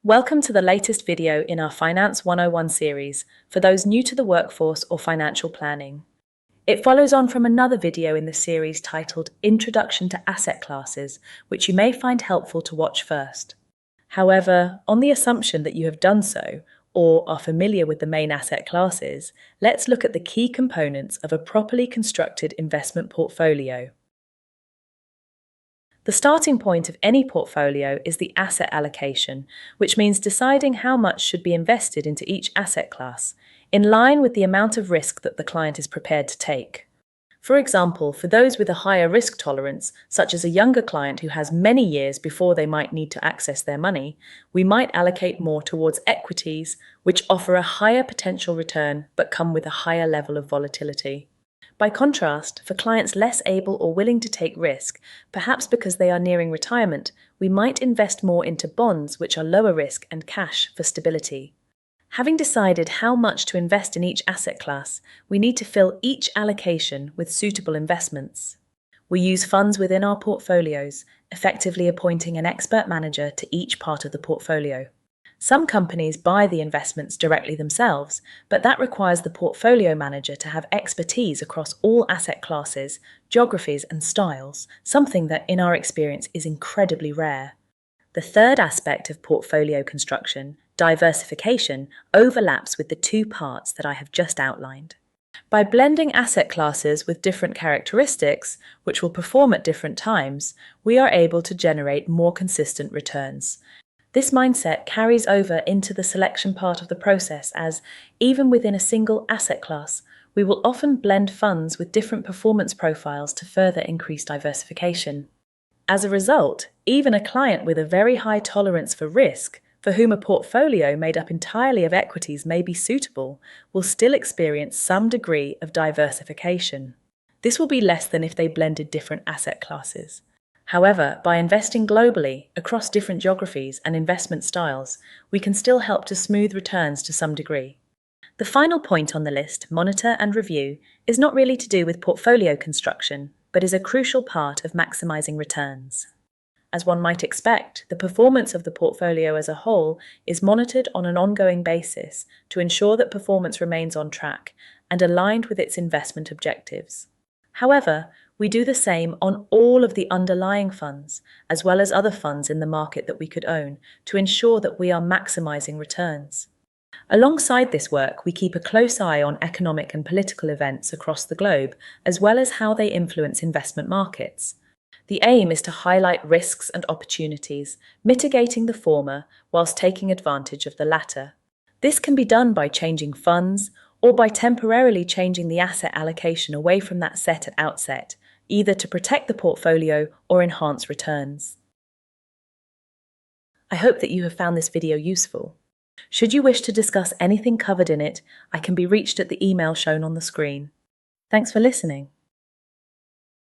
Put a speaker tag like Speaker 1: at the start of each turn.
Speaker 1: Welcome to the latest video in our Finance 101 series for those new to the workforce or financial planning. It follows on from another video in the series titled Introduction to Asset Classes, which you may find helpful to watch first. However, on the assumption that you have done so, or are familiar with the main asset classes, let's look at the key components of a properly constructed investment portfolio. The starting point of any portfolio is the asset allocation, which means deciding how much should be invested into each asset class, in line with the amount of risk that the client is prepared to take. For example, for those with a higher risk tolerance, such as a younger client who has many years before they might need to access their money, we might allocate more towards equities, which offer a higher potential return but come with a higher level of volatility. By contrast, for clients less able or willing to take risk, perhaps because they are nearing retirement, we might invest more into bonds, which are lower risk, and cash for stability. Having decided how much to invest in each asset class, we need to fill each allocation with suitable investments. We use funds within our portfolios, effectively appointing an expert manager to each part of the portfolio. Some companies buy the investments directly themselves, but that requires the portfolio manager to have expertise across all asset classes, geographies, and styles, something that, in our experience, is incredibly rare. The third aspect of portfolio construction, diversification, overlaps with the two parts that I have just outlined. By blending asset classes with different characteristics, which will perform at different times, we are able to generate more consistent returns. This mindset carries over into the selection part of the process as, even within a single asset class, we will often blend funds with different performance profiles to further increase diversification. As a result, even a client with a very high tolerance for risk, for whom a portfolio made up entirely of equities may be suitable, will still experience some degree of diversification. This will be less than if they blended different asset classes. However, by investing globally, across different geographies and investment styles, we can still help to smooth returns to some degree. The final point on the list, monitor and review, is not really to do with portfolio construction, but is a crucial part of maximizing returns. As one might expect, the performance of the portfolio as a whole is monitored on an ongoing basis to ensure that performance remains on track and aligned with its investment objectives. However, we do the same on all of the underlying funds, as well as other funds in the market that we could own, to ensure that we are maximizing returns. Alongside this work, we keep a close eye on economic and political events across the globe, as well as how they influence investment markets. The aim is to highlight risks and opportunities, mitigating the former whilst taking advantage of the latter. This can be done by changing funds or by temporarily changing the asset allocation away from that set at outset, either to protect the portfolio or enhance returns. I hope that you have found this video useful. Should you wish to discuss anything covered in it, I can be reached at the email shown on the screen. Thanks for listening.